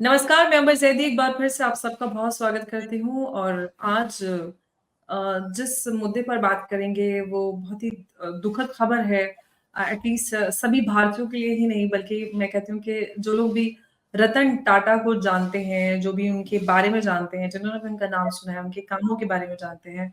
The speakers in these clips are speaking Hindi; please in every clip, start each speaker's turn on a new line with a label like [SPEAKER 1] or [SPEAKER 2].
[SPEAKER 1] नमस्कार, मैं अमर ज़ैदी एक बार फिर से आप सबका बहुत स्वागत करती हूँ और आज जिस मुद्दे पर बात करेंगे वो बहुत ही दुखद खबर है। एटलीस्ट सभी भारतीयों के लिए ही नहीं बल्कि मैं कहती हूँ कि जो लोग भी रतन टाटा को जानते हैं, जो भी उनके बारे में जानते हैं, जिन्होंने भी उनका नाम सुना है, उनके कामों के बारे में जानते हैं,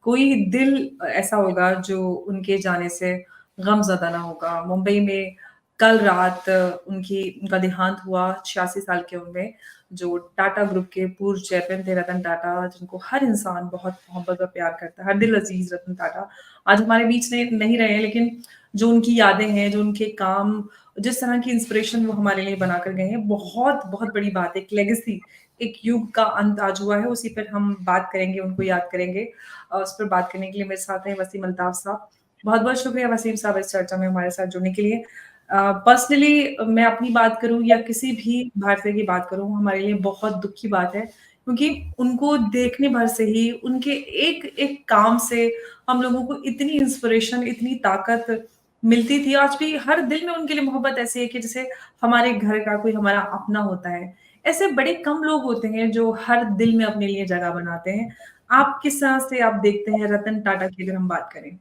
[SPEAKER 1] कोई दिल ऐसा होगा जो उनके जाने से गमज़दा ना होगा। मुंबई में कल रात उनका देहांत हुआ 86 साल की उम्र में, जो टाटा ग्रुप के पूर्व चेयरमैन थे रतन टाटा, जिनको हर इंसान बहुत मोहब्बत और प्यार करता है, हर दिल अज़ीज़ रतन टाटा। आज हमारे बीच नहीं रहे हैं, लेकिन जो उनकी यादें हैं, जो उनके काम, जिस तरह की इंस्पिरेशन वो हमारे लिए बनाकर गए हैं, बहुत बड़ी बात है। एक लेगेसी, एक युग का अंत आज हुआ है, उसी पर हम बात करेंगे, उनको याद करेंगे। उस पर बात करने के लिए मेरे साथ हैं वसीम अल्ताफ साहब। बहुत-बहुत शुक्रिया वसीम साहब इस चर्चा में हमारे साथ जुड़ने के लिए। पर्सनली मैं अपनी बात करूँ या किसी भी भारतीय की बात करूँ, हमारे लिए बहुत दुःख की बात है, क्योंकि उनको देखने भर से ही, उनके एक-एक काम से हम लोगों को इतनी इंस्पिरेशन, इतनी ताकत मिलती थी। आज भी हर दिल में उनके लिए मोहब्बत ऐसी है कि जैसे हमारे घर का कोई हमारा अपना होता है। ऐसे बड़े कम लोग होते हैं जो हर दिल में अपने लिए जगह बनाते हैं। आप किस तरह से आप देखते हैं रतन टाटा की अगर हम बात करें?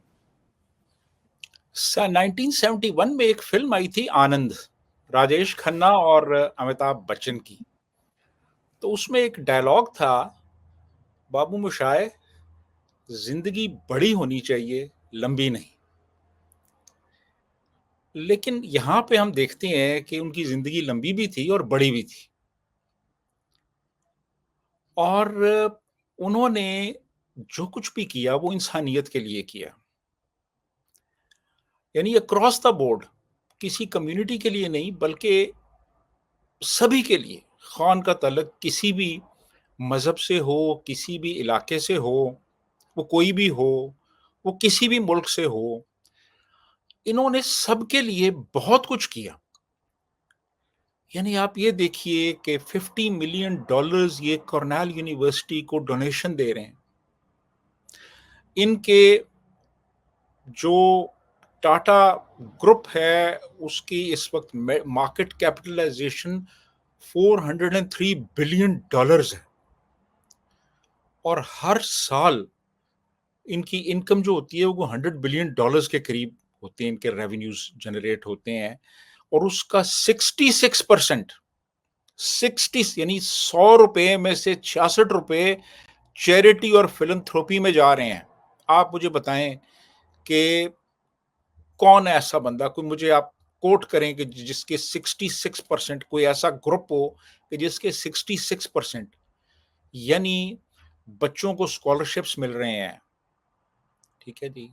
[SPEAKER 2] 1971 में एक फिल्म आई थी आनंद, राजेश खन्ना और अमिताभ बच्चन की। तो उसमें एक डायलॉग था, बाबू मोशाय, जिंदगी बड़ी होनी चाहिए, लंबी नहीं। लेकिन यहां पे हम देखते हैं कि उनकी जिंदगी लंबी भी थी और बड़ी भी थी। और उन्होंने जो कुछ भी किया वो इंसानियत के लिए किया, यानी अक्रॉस द बोर्ड, किसी कम्युनिटी के लिए नहीं बल्कि सभी के लिए। खान का तलक किसी भी मजहब से हो, किसी भी इलाके से हो, वो कोई भी हो, वो किसी भी मुल्क से हो, इन्होंने सबके लिए बहुत कुछ किया। यानी आप ये देखिए कि $50 मिलियन ये कॉर्नेल यूनिवर्सिटी को डोनेशन दे रहे हैं। इनके जो टाटा ग्रुप है उसकी इस वक्त मार्केट कैपिटलाइजेशन $403 बिलियन है। और हर साल इनकी इनकम जो होती है वो $100 बिलियन के करीब होते हैं, इनके रेवेन्यूज जनरेट होते हैं। और उसका 66%, 60 यानी ₹100 में से ₹66 चैरिटी और फिलंथ्रोपी में जा रहे हैं। आप मुझे बताएं कि कौन है ऐसा बंदा, कोई मुझे आप कोट करें कि जिसके 66%, कोई ऐसा ग्रुप हो कि जिसके 66%, यानी बच्चों को स्कॉलरशिप्स मिल रहे हैं। ठीक है जी,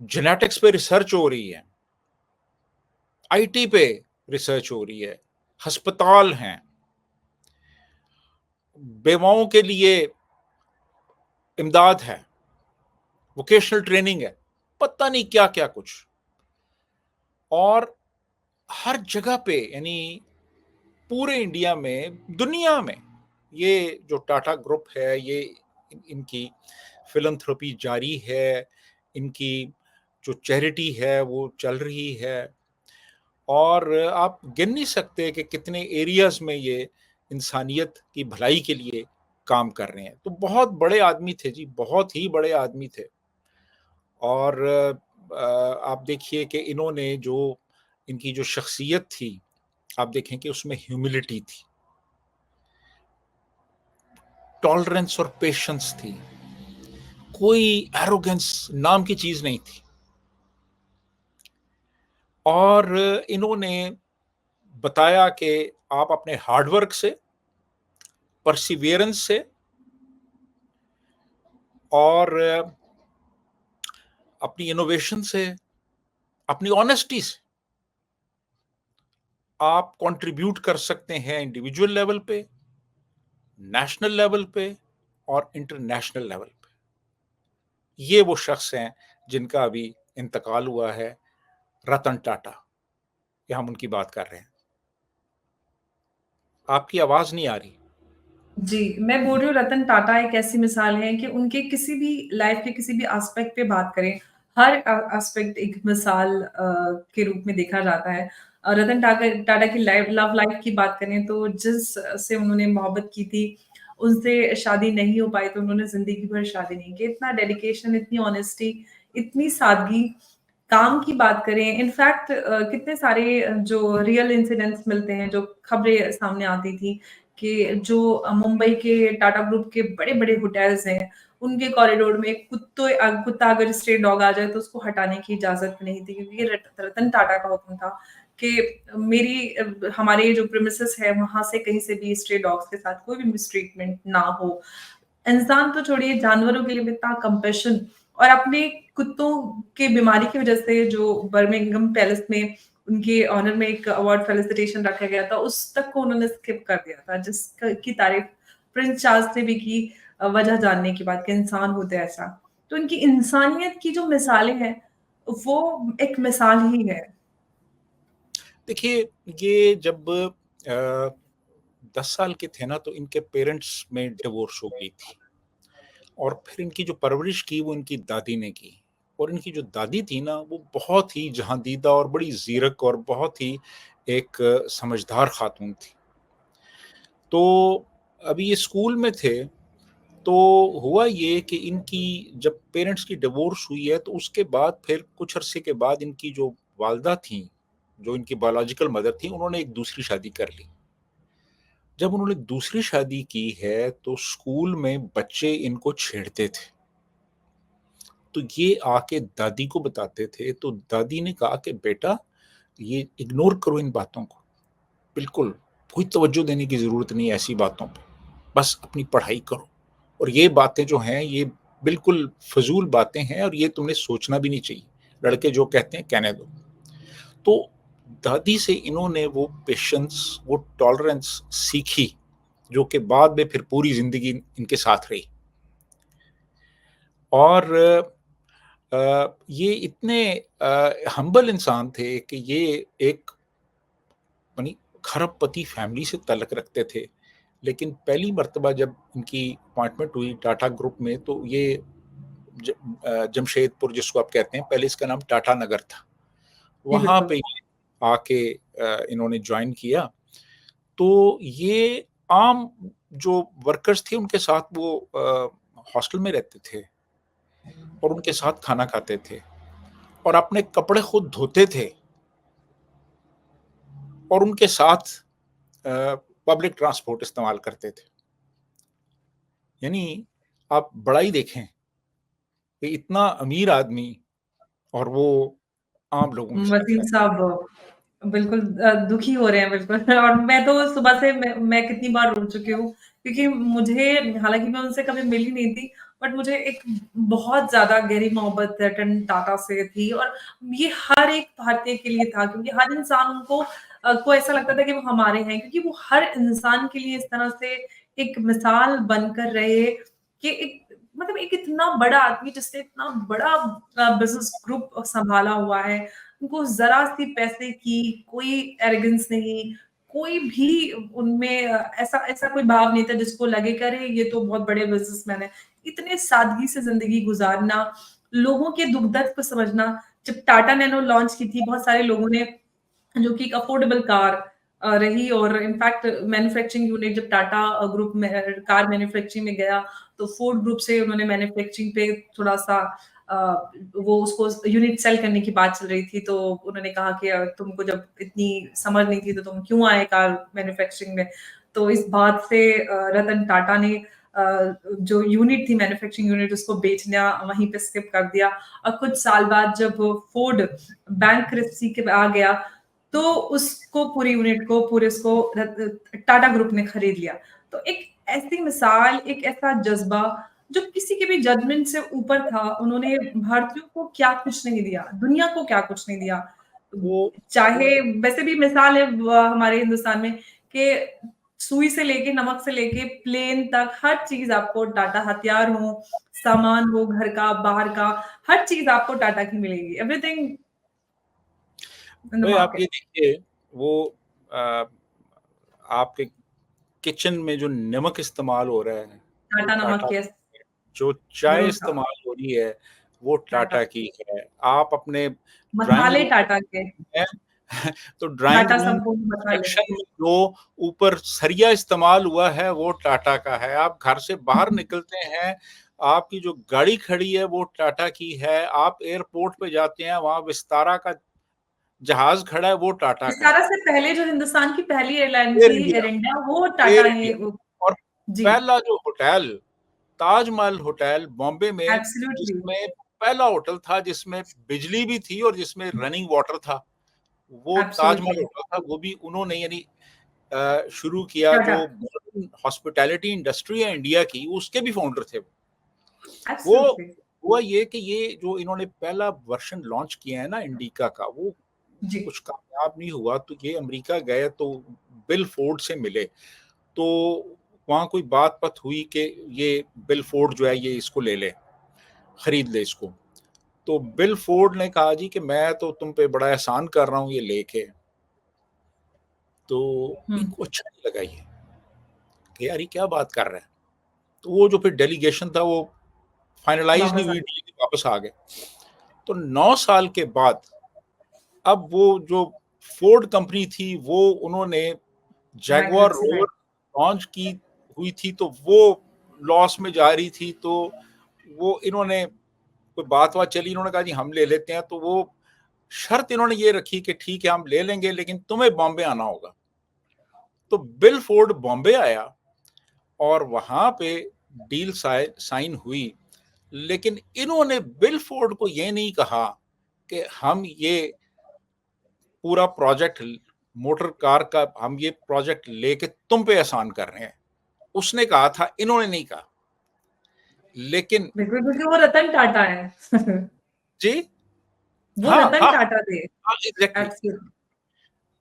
[SPEAKER 2] जेनेटिक्स पे रिसर्च हो रही है, आईटी पे रिसर्च हो रही है, अस्पताल हैं, बेवाओं के लिए इमदाद है, वोकेशनल ट्रेनिंग है, पता नहीं क्या क्या कुछ। और हर जगह पे, यानी पूरे इंडिया में, दुनिया में, ये जो टाटा ग्रुप है, ये इनकी फिलंथ्रोपी जारी है, इनकी जो चैरिटी है वो चल रही है। और आप गिन नहीं सकते कि कितने एरियाज में ये इंसानियत की भलाई के लिए काम कर रहे हैं। तो बहुत बड़े आदमी थे जी, बहुत ही बड़े आदमी थे। और आप देखिए कि इन्होंने जो इनकी जो शख्सियत थी, आप देखें कि उसमें ह्यूमिलिटी थी, टॉलरेंस और पेशेंस थी, कोई एरोगेंस नाम की चीज नहीं थी। और इन्होंने बताया कि आप अपने हार्डवर्क से, परसिवियरेंस से और अपनी इनोवेशन से, अपनी ऑनेस्टी से आप कंट्रीब्यूट कर सकते हैं इंडिविजुअल लेवल पे, नेशनल लेवल पे और इंटरनेशनल लेवल पे। ये वो शख्स हैं जिनका अभी इंतकाल हुआ है, रतन टाटा। ये हम उनकी बात कर रहे हैं। आपकी आवाज नहीं आ रही।
[SPEAKER 1] जी, मैं बोल रही हूँ रतन टाटा एक ऐसी मिसाल है कि उनके किसी भी लाइफ के किसी भी एस्पेक्ट पे बात करें, हर एस्पेक्ट एक मिसाल के रूप में देखा जाता है। रतन टाटा टाटा की लव लाइफ की बात करें तो जिस से उन्होंने मोहब्बत की थी, उनसे शादी नहीं हो पाई तो उन्होंने ज़िंदगी भर शादी नहीं की। इतना डेडिकेशन, इतनी ऑनेस्टी, इतनी सादगी, काम की बात करें इनफैक्ट कितने सारे जो रियल इंसिडेंट्स मिलते हैं, जो खबरें सामने आती थी कि जो मुंबई के टाटा ग्रुप के बड़े-बड़े होटल्स हैं, उनके कॉरिडोर में कुत्ता अगर स्ट्रे डॉग आ जाए तो उसको हटाने की इजाज़त नहीं थी क्योंकि ये रतन टाटा का हुक्म था कि हमारे जो प्रेमिसेस है वहाँ से कहीं से भी स्ट्रे डॉग्स के साथ कोई भी मिसट्रीटमेंट ना हो। इंसान तो छोड़िए जानवरों के लिए भी इतना कंपैशन और अपने कुत्तों के बीमारी की वजह से जो बर्मिंघम पैलेस में उनके ऑनर में एक अवार्ड फेलिसिटेशन रखा गया था, उस तक को उन्होंने स्किप कर दिया था, की तारीफ प्रिंस चार्ल्स ने भी की वजह जानने के बाद कि इंसान होते हैं ऐसा। तो उनकी इंसानियत की जो मिसालें हैं, वो एक मिसाल ही है।
[SPEAKER 2] देखिए, ये जब 10 साल के थे ना तो इनके पेरेंट्स में डिवोर्स हो गई थी और फिर इनकी जो परवरिश की वो इनकी दादी ने की और इनकी जो दादी थी ना वो बहुत ही जहांदीदा और बड़ी ज़ीरक और बहुत ही एक समझदार खातून थी। तो अभी ये स्कूल में थे, तो हुआ ये कि इनकी जब पेरेंट्स की डिवोर्स हुई है तो उसके बाद फिर कुछ अरसे के बाद इनकी जो वालिदा थीं, जो इनकी बायोलॉजिकल मदर थीं, उन्होंने एक दूसरी शादी कर ली। जब उन्होंने दूसरी शादी की है तो स्कूल में बच्चे इनको छेड़ते थे। तो ये आके दादी को बताते थे, तो दादी ने कहा कि बेटा ये इग्नोर करो इन बातों को, बिल्कुल कोई तवज्जो देने की ज़रूरत नहीं है ऐसी बातों पे, बस अपनी पढ़ाई करो और ये बातें जो हैं ये बिल्कुल फ़िज़ूल बातें हैं और ये तुमने सोचना भी नहीं चाहिए, लड़के जो कहते हैं कहने दो। तो दादी से इन्होंने वो पेशेंस, वो टॉलरेंस सीखी, जो कि बाद में फिर पूरी ज़िंदगी इनके साथ रही। और ये इतने हम्बल इंसान थे कि ये एक यानी खरबपति फैमिली से ताल्लुक़ रखते थे। लेकिन पहली मर्तबा जब इनकी अपॉइंटमेंट हुई टाटा ग्रुप में तो ये जमशेदपुर जिसको आप कहते हैं, पहले इसका नाम टाटा नगर था।
[SPEAKER 1] जी,
[SPEAKER 2] वहाँ
[SPEAKER 1] बिल्कुल।
[SPEAKER 2] पे आके इन्होंने जॉइन किया। तो ये आम जो वर्कर्स थे उनके साथ वो हॉस्टल में रहते थे और उनके साथ खाना खाते थे और अपने कपड़े खुद धोते थे और उनके साथ पब्लिक ट्रांसपोर्ट इस्तेमाल करते थे। यानी आप बड़ाई देखें कि इतना अमीर आदमी और वो आम लोगों के साथ
[SPEAKER 1] वसीम
[SPEAKER 2] रहता है।
[SPEAKER 1] साहब बिल्कुल दुखी हो रहे हैं बिल्कुल और मैं तो सुबह से मैं कितनी बार रो चुकी हूँ क्योंकि मुझे हालाँकि मैं उनसे कभी मिली नहीं थी, बट मुझे एक बहुत ज़्यादा गहरी मोहब्बत रतन टाटा से थी और ये हर एक भारतीय के लिए था क्योंकि हर इंसान को ऐसा लगता था कि वो हमारे हैं क्योंकि वो हर इंसान के लिए इस तरह से एक मिसाल बनकर रहे कि एक मतलब एक इतना बड़ा आदमी जिसने इतना बड़ा बिज़नेस ग्रुप सँभाला हुआ है, उनको ज़रा-सी पैसे की कोई एरोगेंस नहीं, कोई भी उनमें ऐसा ऐसा कोई भाव नहीं था जिसको लगे कि अरे! ये तो बहुत बड़े बिज़नेसमैन हैं। इतने सादगी से ज़िंदगी गुज़ारना, लोगों के दुःख-दर्द को समझना, जब टाटा नैनो लॉन्च की थी, बहुत सारे लोगों ने जो कि एक अफोर्डेबल कार रही और इनफैक्ट मैन्युफैक्चरिंग यूनिट जब टाटा ग्रुप में कार मैन्युफैक्चरिंग में गया, तो फोर्ड ग्रुप से उन्होंने मैन्युफैक्चरिंग पे थोड़ा-सा अ, वो उसको यूनिट सेल करने की बात चल रही थी, तो उन्होंने कहा कि तुमको जब इतनी समझ नहीं थी, तो तुम क्यों आए कार मैन्युफैक्चरिंग में? तो इस बात से रतन टाटा ने जो यूनिट थी मैन्युफैक्चरिंग यूनिट उसको बेचना वहीं पे स्किप कर दिया और कुछ साल बाद जब फोर्ड बैंकरप्सी के आ गया, तो उसको पूरी यूनिट को पूरे उसको टाटा ग्रुप ने खरीद लिया। तो एक ऐसी मिसाल, एक ऐसा जज़्बा जो किसी के भी जजमेंट से ऊपर था, उन्होंने भारतीयों को क्या कुछ नहीं दिया, दुनिया को क्या कुछ नहीं दिया।
[SPEAKER 2] वो
[SPEAKER 1] चाहे वैसे भी मिसाल है हमारे हिंदुस्तान में कि सुई से लेके नमक से लेके प्लेन तक हर चीज़ आपको टाटा हथियार हो, सामान हो घर का, बाहर का, हर चीज़ आपको टाटा की मिलेगी। एवरीथिंग इन द
[SPEAKER 2] भाई आप ये
[SPEAKER 1] मार्केट।
[SPEAKER 2] देखिए वो अ, आपके किचन में जो नमक इस्तेमाल हो रहा है, वो
[SPEAKER 1] टाटा
[SPEAKER 2] टाटा
[SPEAKER 1] नमक, यस,
[SPEAKER 2] जो चाय
[SPEAKER 1] भरोसा,
[SPEAKER 2] इस्तेमाल हो रही है, वो
[SPEAKER 1] टाटा।
[SPEAKER 2] टाटा की है। आप अपने ड्राइंग
[SPEAKER 1] मसाले
[SPEAKER 2] रूम
[SPEAKER 1] टाटा के।
[SPEAKER 2] में तो ड्राइंग
[SPEAKER 1] टाटा
[SPEAKER 2] रूम
[SPEAKER 1] संपूर्ण मसाले।
[SPEAKER 2] सेक्शन में जो ऊपर सरिया इस्तेमाल हुआ है वो टाटा का है। आप घर से बाहर निकलते हैं, आपकी जो गाड़ी खड़ी है वो टाटा की है। आप एयरपोर्ट पे जाते हैं, वहाँ विस्तारा का जहाज खड़ा है, वो टाटा का है।
[SPEAKER 1] विस्तारा से पहले जो हिंदुस्तान की पहली एयरलाइन
[SPEAKER 2] एयर
[SPEAKER 1] थी
[SPEAKER 2] इंडिया,
[SPEAKER 1] एयर इंडिया, वो
[SPEAKER 2] एयर
[SPEAKER 1] टाटा ने
[SPEAKER 2] इंडिया। और
[SPEAKER 1] जी,
[SPEAKER 2] पहला जो होटल ताजमहल होटल बॉम्बे में,
[SPEAKER 1] एब्सोल्युटली,
[SPEAKER 2] जिसमें पहला होटल था जिसमें बिजली भी थी और जिसमें रनिंग वाटर था, वो ताजमहल
[SPEAKER 1] एब्सोल्युटली,
[SPEAKER 2] होटल था। वो भी उन्होंने यानी शुरू किया।
[SPEAKER 1] टाटा,
[SPEAKER 2] जो हॉस्पिटैलिटी इंडस्ट्री है इंडिया की, उसके भी फाउंडर थे वो।
[SPEAKER 1] एब्सोल्युटली,
[SPEAKER 2] हुआ ये कि ये जो इन्होंने पहला वर्जन लॉन्च किया है ना इंडिका का, वो
[SPEAKER 1] जी,
[SPEAKER 2] कुछ कामयाब नहीं हुआ। तो ये अमेरिका गए तो बिल फोर्ड से मिले, तो वहाँ कोई बात पत हुई कि ये बिल फोर्ड जो है ये इसको ले ले, खरीद ले इसको। तो बिल फोर्ड ने कहा जी कि मैं तो तुम पे बड़ा एहसान कर रहा हूँ ये लेके। तो
[SPEAKER 1] हुँ,
[SPEAKER 2] इनको अच्छा नहीं लगा ये, कि यार ये क्या बात कर रहा है। तो वो जो फिर डेलीगेशन था वो फाइनलाइज नहीं
[SPEAKER 1] वापस आ
[SPEAKER 2] हुई डील, वापस आ गए। तो 9 साल के बाद अब वो जो फोर्ड कंपनी थी वो उन्होंने Jaguar
[SPEAKER 1] bankruptcy file,
[SPEAKER 2] rover launch की हुई थी, तो वो लॉस में जा रही थी। तो वो इन्होंने कोई बात चली, इन्होंने कहा जी हम ले लेते हैं। तो वो शर्त इन्होंने ये रखी कि ठीक है हम ले लेंगे, लेकिन तुम्हें बॉम्बे आना होगा। तो बिल फोर्ड बॉम्बे आया और वहां पे डील साइन हुई। लेकिन इन्होंने बिल फोर्ड को ये नहीं कहा कि हम ये पूरा प्रोजेक्ट मोटर कार का हम ये प्रोजेक्ट लेके तुम पे एहसान कर रहे हैं। उसने कहा था, इन्होंने नहीं कहा। लेकिन
[SPEAKER 1] बिल्कुल, क्योंकि वो रतन टाटा है।
[SPEAKER 2] जी,
[SPEAKER 1] वो
[SPEAKER 2] हाँ
[SPEAKER 1] रतन
[SPEAKER 2] हाँ
[SPEAKER 1] टाटा थे,
[SPEAKER 2] हाँ, एग्जैक्टली।
[SPEAKER 1] एब्सोल्युटली,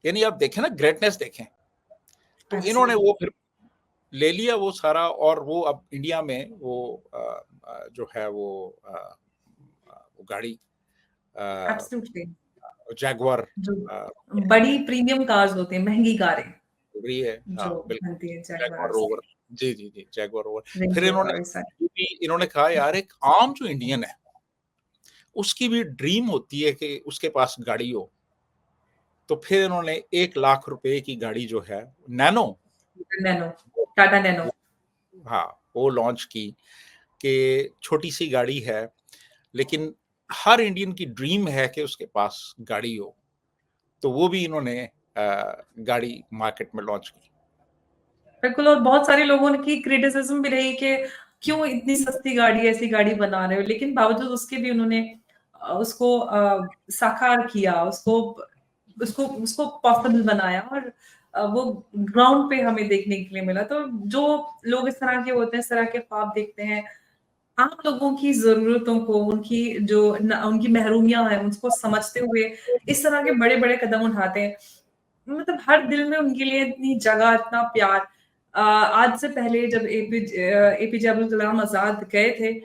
[SPEAKER 2] यानी आप देखें ना, ग्रेटनेस देखें। तो इन्होंने
[SPEAKER 1] एब्सोल्युटली,
[SPEAKER 2] वो फिर ले लिया वो सारा, और वो अब इंडिया में वो जो है वो गाड़ी
[SPEAKER 1] एब्सोल्युटली,
[SPEAKER 2] जैगुआर
[SPEAKER 1] जो बड़ी प्रीमियम कार्स होती हैं, महँगी कारें,
[SPEAKER 2] रही है। हाँ
[SPEAKER 1] जो
[SPEAKER 2] बिल्कुल,
[SPEAKER 1] बनती हैं
[SPEAKER 2] जैगुआर
[SPEAKER 1] जैगुआर्स की,
[SPEAKER 2] रोवर। जी जी जी, जैगुआर रोवर।
[SPEAKER 1] रेंज
[SPEAKER 2] फिर
[SPEAKER 1] रोवर
[SPEAKER 2] इन्होंने
[SPEAKER 1] और ये सारी।
[SPEAKER 2] ये भी इन्होंने कहा यार एक आम जो इंडियन है उसकी भी ड्रीम होती है कि उसके पास गाड़ी हो। तो फिर इन्होंने 1 लाख रुपए की गाड़ी जो है नैनो,
[SPEAKER 1] नैनो, टाटा नैनो,
[SPEAKER 2] वो, हाँ वो लॉन्च की। कि छोटी सी गाड़ी है, लेकिन हर इंडियन की ड्रीम है कि उसके पास गाड़ी हो। तो वो भी इन्होंने गाड़ी मार्केट में लॉन्च की।
[SPEAKER 1] बिल्कुल। और बहुत सारे लोगों की क्रिटिसिज़्म भी रही कि क्यों इतनी सस्ती गाड़ी, ऐसी गाड़ी बना रहे हो? लेकिन बावजूद उसके भी उन्होंने उसको साकार किया, उसको उसको उसको पॉसिबल बनाया और वो ग्राउंड पे हमें देखने के लिए मिला। तो जो लोग इस तरह के होते हैं, इस तरह के ख्वाब देखते हैं, आम लोगों की ज़रूरतों को, उनकी जो उनकी महरूमियाँ हैं, उसको समझते हुए इस तरह के बड़े-बड़े कदम उठाते हैं। मतलब हर दिल में उनके लिए इतनी जगह, इतना प्यार। आज से पहले जब एपीजे अब्दुल कलाम आज़ाद गए थे,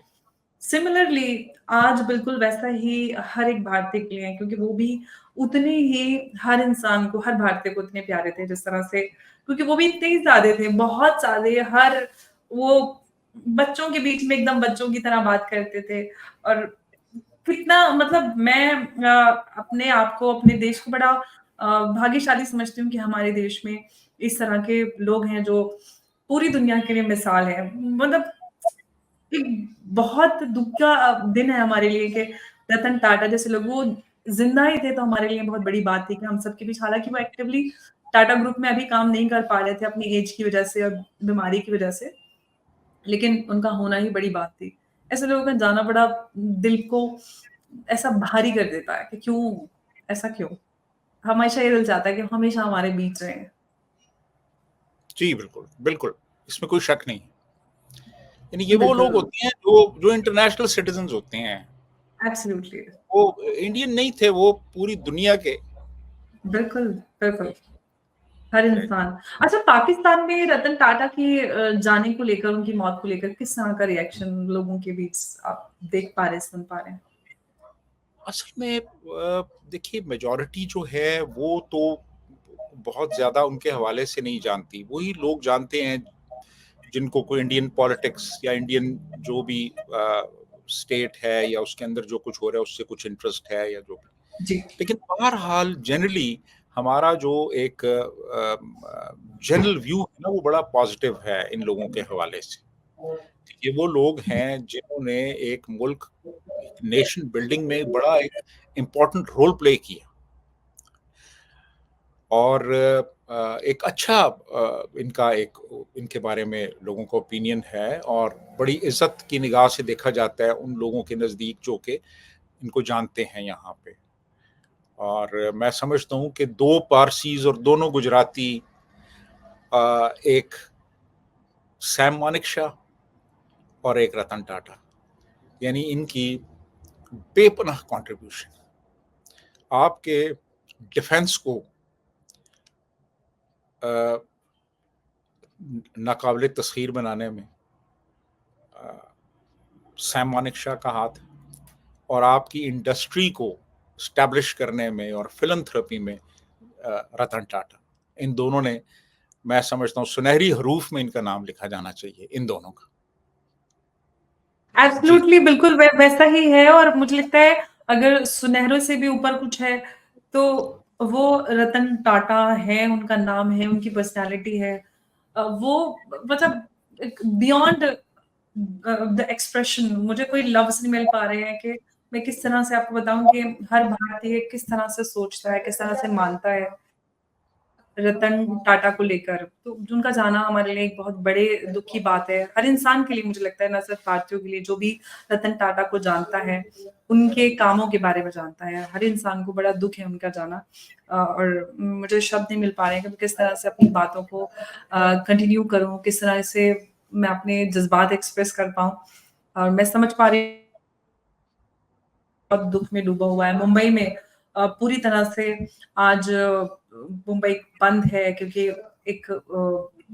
[SPEAKER 1] सिमिलरली आज बिल्कुल वैसा ही हर एक भारतीय के लिए है, क्योंकि वो भी उतने ही हर इंसान को, हर भारतीय को उतने प्यारे थे जिस तरह से, क्योंकि वो भी इतने ही ज़्यादा थे, बहुत ज़्यादा। हर वो बच्चों के बीच में एकदम बच्चों की तरह बात करते थे। और कितना मतलब मैं अपने आप को, अपने देश को बड़ा भाग्यशाली समझती हूँ कि हमारे देश में इस तरह के लोग हैं जो पूरी दुनिया के लिए मिसाल है। मतलब एक बहुत दुःख का दिन है हमारे लिए कि रतन टाटा जैसे लोग वो ज़िंदा ही थे, तो हमारे लिए बहुत बड़ी बात थी कि हम सबके बीच, हालाँकि वो एक्टिवली टाटा ग्रुप में अभी काम नहीं कर पा रहे थे अपनी एज की वज़ह से और बीमारी की वज़ह से, लेकिन उनका होना ही बड़ी बात थी। ऐसे लोगों का जाना बड़ा दिल को ऐसा भारी कर देता है कि क्यों, ऐसा क्यों? हमेशा ये दिल चाहता है कि हमेशा हमारे बीच रहें।
[SPEAKER 2] जी बिल्कुल बिल्कुल, इसमें कोई शक नहीं है। यानी ये वो लोग
[SPEAKER 1] बिल्कुल,
[SPEAKER 2] होते हैं जो जो इंटरनेशनल सिटीजन होते हैं।
[SPEAKER 1] एब्सोल्युटली,
[SPEAKER 2] वो इंडियन नहीं थे, वो पूरी दुनिया के।
[SPEAKER 1] बिल्कुल, बिल्कुल, हर इंसान। अच्छा, पाकिस्तान में रतन टाटा की जाने को लेकर, उनकी मौत को लेकर किस तरह का रिएक्शन लोगों के बीच आप देख पा रहे हैं, सुन पा रहे हैं?
[SPEAKER 2] असल में देखिए मेजॉरिटी जो है वो तो बहुत ज़्यादा उनके हवाले से नहीं जानती। वही लोग जानते हैं जिनको कोई इंडियन पॉलिटिक्स या इंडियन जो भी स्टेट है या उसके अंदर जो कुछ हो रहा है उससे कुछ इंटरेस्ट है या जो भी।
[SPEAKER 1] जी,
[SPEAKER 2] लेकिन बहरहाल जनरली हमारा जो एक जनरल व्यू है ना, वो बड़ा पॉजिटिव है इन लोगों के हवाले से। ये वो लोग हैं जिन्होंने एक मुल्क, एक नेशन बिल्डिंग में बड़ा एक इम्पोर्टेंट रोल प्ले किया और एक अच्छा इनके बारे में लोगों को ओपिनियन है और बड़ी इज्जत की निगाह से देखा जाता है उन लोगों के नज़दीक जो कि इनको जानते हैं यहाँ पे। और मैं समझता हूँ कि 2 पारसीज़ और दोनों गुजराती, एक सैम मानेकशॉ और एक रतन टाटा, यानी इनकी बेपनाह कंट्रीब्यूशन आपके डिफेंस को नाकाबिले तस्खीर बनाने में सैम मानेकशॉ का हाथ और आपकी इंडस्ट्री को स्टैब्लिश करने में और फिलंथ्रोपी में रतन टाटा, इन दोनों ने, मैं समझता हूँ सुनहरी हरूफ में इनका नाम लिखा जाना चाहिए, इन दोनों का। जी।
[SPEAKER 1] एब्सोल्युटली बिल्कुल वैसा ही है और मुझे लगता है अगर सुनहरों से भी ऊपर कुछ है, तो वो रतन टाटा है, उनका नाम है, उनकी पर्सनैलिटी है। वो मतलब एक बियॉन्ड द एक्सप्रेशन मुझे कोई लफ्ज़ नहीं मिल पा रहे हैं कि मैं किस तरह से आपको बताऊँ कि हर भारतीय किस तरह से सोचता है, किस तरह से मानता है रतन टाटा को लेकर। तो उनका जाना हमारे लिए एक बहुत बड़े दुःख की बात है। हर इंसान के लिए मुझे लगता है, ना सिर्फ़ भारतीयों के लिए, जो भी रतन टाटा को जानता है, उनके कामों के बारे में जानता है। हर इंसान को बड़ा दुःख है उनका जाना। और मुझे शब्द नहीं मिल पा रहे हैं कि मैं किस तरह से अपनी बातों को कंटिन्यू करूँ, किस तरह से मैं अपने जज़्बात एक्सप्रेस कर पाऊँ। और मैं समझ पा रही बहुत दुःख में डूबा हुआ है। मुंबई में पूरी तरह से आज मुंबई बंद है क्योंकि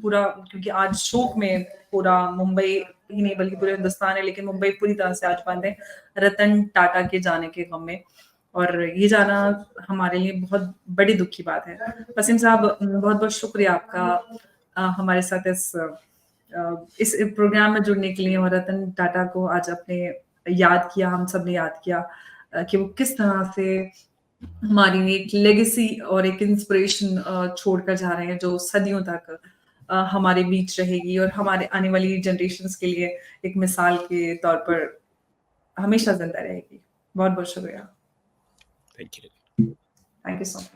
[SPEAKER 1] पूरा क्योंकि आज शोक में पूरा मुंबई ही नहीं बल्कि पूरे हिंदुस्तान है, लेकिन मुंबई पूरी तरह से आज बंद है, रतन टाटा के जाने के गम में। और ये जाना हमारे लिए बहुत बड़ी दुःख की बात है। वसीम साहब बहुत-बहुत शुक्रिया आपका हमारे साथ इस प्रोग्राम में जुड़ने के लिए और रतन टाटा को आज आपने याद किया, हम सब ने याद किया कि वो किस तरह से हमारी एक लेगेसी और एक इंस्पिरेशन छोड़कर जा रहे हैं जो सदियों तक हमारे बीच रहेगी और हमारे आने वाली जनरेशंस के लिए एक मिसाल के तौर पर हमेशा ज़िंदा रहेगी। बहुत-बहुत शुक्रिया।
[SPEAKER 2] Thank you.
[SPEAKER 1] Thank you so much.